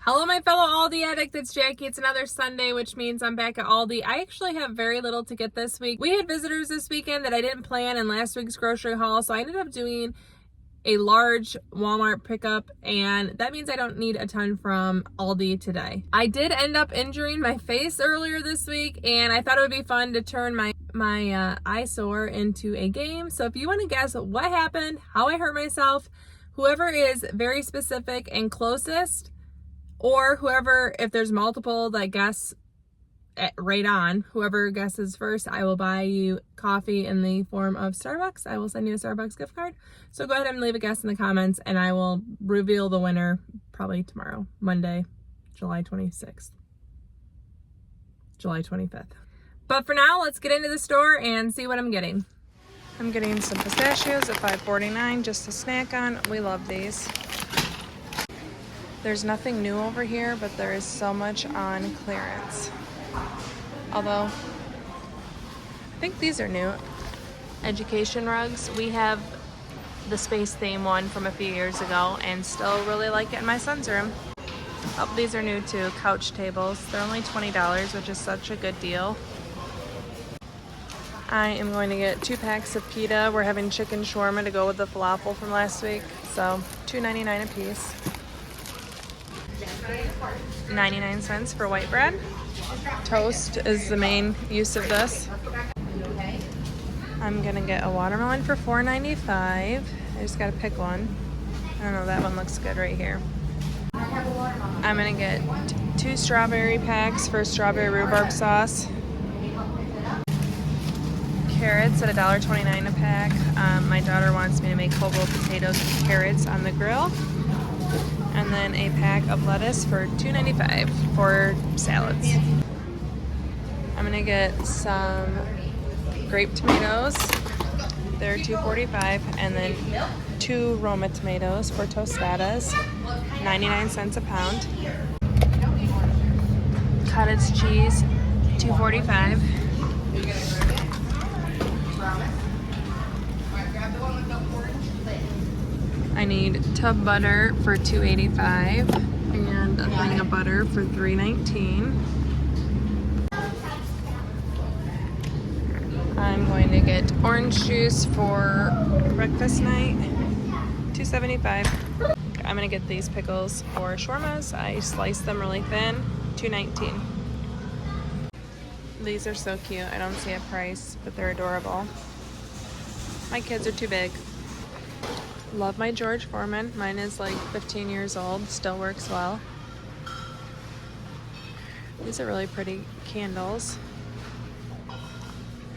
Hello, my fellow Aldi addict. It's Jackie. It's another Sunday, which means I'm back at Aldi. I actually have very little to get this week. We had visitors this weekend that I didn't plan in last week's grocery haul, so I ended up doing a large Walmart pickup, and that means I don't need a ton from Aldi today. I did end up injuring my face earlier this week, and I thought it would be fun to turn my eyesore into a game. So if you want to guess what happened, how I hurt myself, whoever is very specific and closest, or whoever, if there's multiple that guess right on, whoever guesses first, I will buy you coffee in the form of Starbucks. I will send you a Starbucks gift card. So go ahead and leave a guess in the comments, and I will reveal the winner probably tomorrow, Monday, July 26th, July 25th. But for now, let's get into the store and see what I'm getting. I'm getting some pistachios at $5.49 just to snack on. We love these. There's nothing new over here, but there is so much on clearance. Although, I think these are new. Education rugs. We have the space theme one from a few years ago and still really like it in my son's room. Oh, these are new too. Couch tables. They're only $20, which is such a good deal. I am going to get 2 packs of pita. We're having chicken shawarma to go with the falafel from last week. So $2.99 a piece. 99 cents for white bread. Toast is the main use of this. I'm gonna get a watermelon for $4.95. I just gotta pick one. I don't know, that one looks good right here. I'm gonna get 2 strawberry packs for strawberry rhubarb sauce. Carrots at $1.29 a pack. My daughter wants me to make hobo potatoes and carrots on the grill. And then a pack of lettuce for $2.95 for salads. I'm gonna get some grape tomatoes. They're $2.45, and then 2 Roma tomatoes for tostadas, 99 cents a pound. Cottage cheese, $2.45. I need tub butter for $2.85 and a thing of butter for $3.19. I'm going to get orange juice for breakfast night, $2.75. I'm gonna get these pickles for shawarmas. I slice them really thin, $2.19. These are so cute. I don't see a price, but they're adorable. My kids are too big. Love my George Foreman. Mine is like 15 years old, still works well. These are really pretty candles.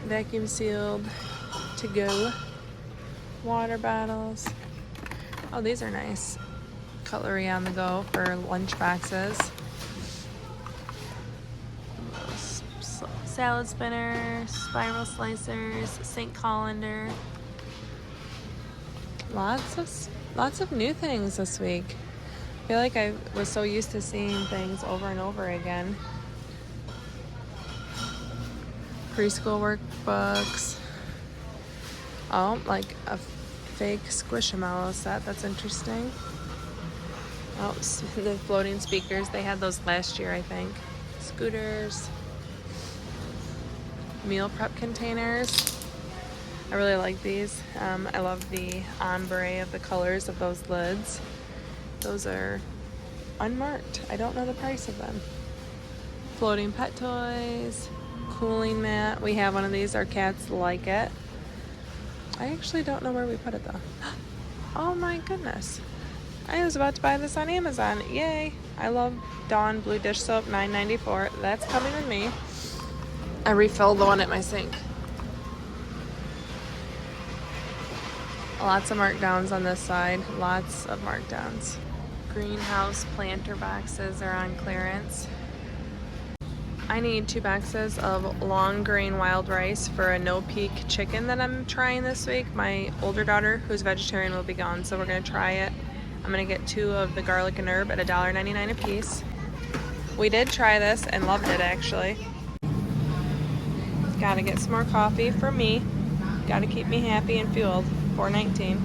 Vacuum sealed to go. Water bottles. Oh, these are nice. Cutlery on the go for lunch boxes. Salad spinner, spiral slicers, St. Colander. Lots of new things this week. I feel like I was so used to seeing things over and over again. Preschool workbooks. Oh, like a fake Squishmallow set. That's interesting. Oh, the floating speakers. They had those last year, I think. Scooters. Meal prep containers. I really like these. I love the ombre of the colors of those lids. Those are unmarked. I don't know the price of them. Floating pet toys. Cooling mat. We have one of these. Our cats like it. I actually don't know where we put it though. Oh my goodness. I was about to buy this on Amazon. Yay. I love Dawn Blue Dish Soap, $9.94. That's coming with me. I refilled the one at my sink. Lots of markdowns on this side. Lots of markdowns. Greenhouse planter boxes are on clearance. I need 2 boxes of long grain wild rice for a no-peak chicken that I'm trying this week. My older daughter, who's vegetarian, will be gone, so we're gonna try it. I'm gonna get 2 of the garlic and herb at $1.99 a piece. We did try this and loved it, actually. Gotta get some more coffee for me. Gotta keep me happy and fueled. $4.19.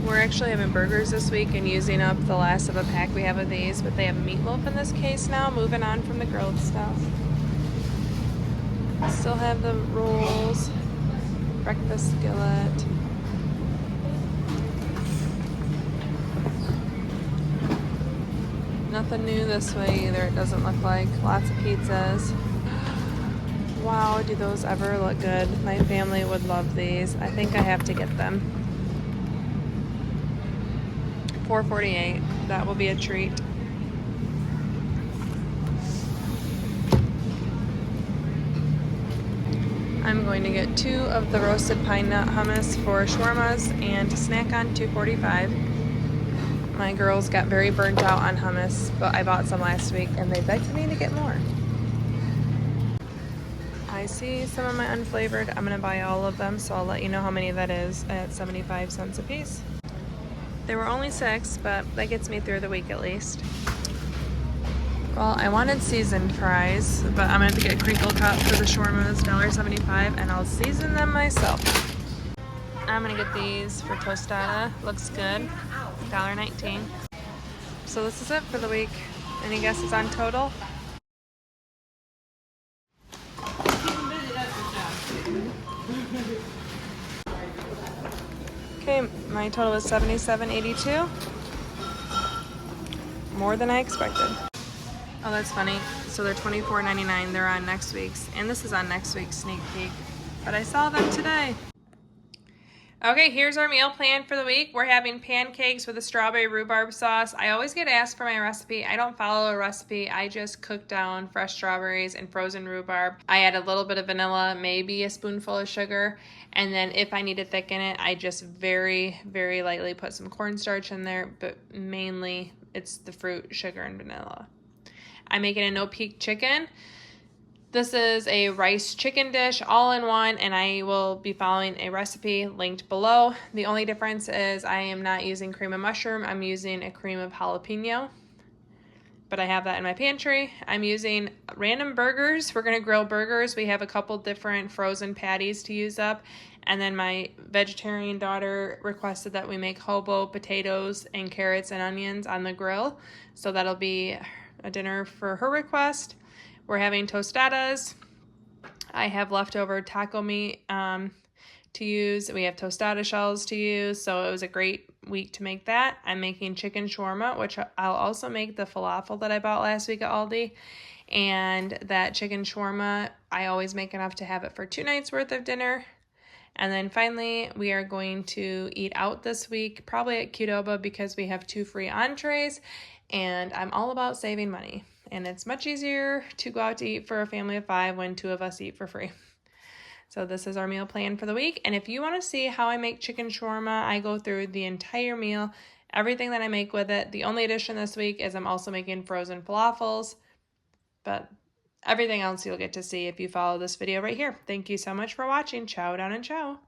We're actually having burgers this week and using up the last of a pack we have of these, but they have meatloaf in this case now, moving on from the grilled stuff. Still have the rolls, breakfast skillet. Nothing new this way either, it doesn't look like. Lots of pizzas. Wow, do those ever look good? My family would love these. I think I have to get them. $4.48. That will be a treat. I'm going to get 2 of the roasted pine nut hummus for shawarmas and to snack on $2.45. My girls got very burnt out on hummus, but I bought some last week and they begged me to get more. I see some of my unflavored. I'm going to buy all of them, so I'll let you know how many that is at 75 cents a piece. There were only 6, but that gets me through the week at least. Well, I wanted seasoned fries, but I'm going to have to get crinkle cut for the shawarmas, $1.75, and I'll season them myself. I'm going to get these for tostada. Looks good. $1.19. So this is it for the week. Any guesses on total? Okay, my total was $77.82. More than I expected. Oh, that's funny. So they're $24.99. They're on next week's, and this is on next week's sneak peek. But I saw them today. Okay, here's our meal plan for the week. We're having pancakes with a strawberry rhubarb sauce. I always get asked for my recipe. I don't follow a recipe. I just cook down fresh strawberries and frozen rhubarb. I add a little bit of vanilla, maybe a spoonful of sugar. And then if I need to thicken it, I just very, very lightly put some cornstarch in there. But mainly it's the fruit, sugar, and vanilla. I'm making a no-peak chicken. This is a rice chicken dish all in one, and I will be following a recipe linked below. The only difference is I am not using cream of mushroom. I'm using a cream of jalapeno, but I have that in my pantry. I'm using random burgers. We're going to grill burgers. We have a couple different frozen patties to use up, and then my vegetarian daughter requested that we make hobo potatoes and carrots and onions on the grill, so that'll be a dinner for her request. We're having tostadas. I have leftover taco meat to use. We have tostada shells to use, so it was a great week to make that. I'm making chicken shawarma, which I'll also make the falafel that I bought last week at Aldi. And that chicken shawarma, I always make enough to have it for 2 nights worth of dinner. And then finally, we are going to eat out this week, probably at Qdoba, because we have 2 free entrees, and I'm all about saving money. And it's much easier to go out to eat for a family of 5 when 2 of us eat for free. So this is our meal plan for the week. And if you want to see how I make chicken shawarma, I go through the entire meal, everything that I make with it. The only addition this week is I'm also making frozen falafels, but everything else you'll get to see if you follow this video right here. Thank you so much for watching. Ciao down and ciao.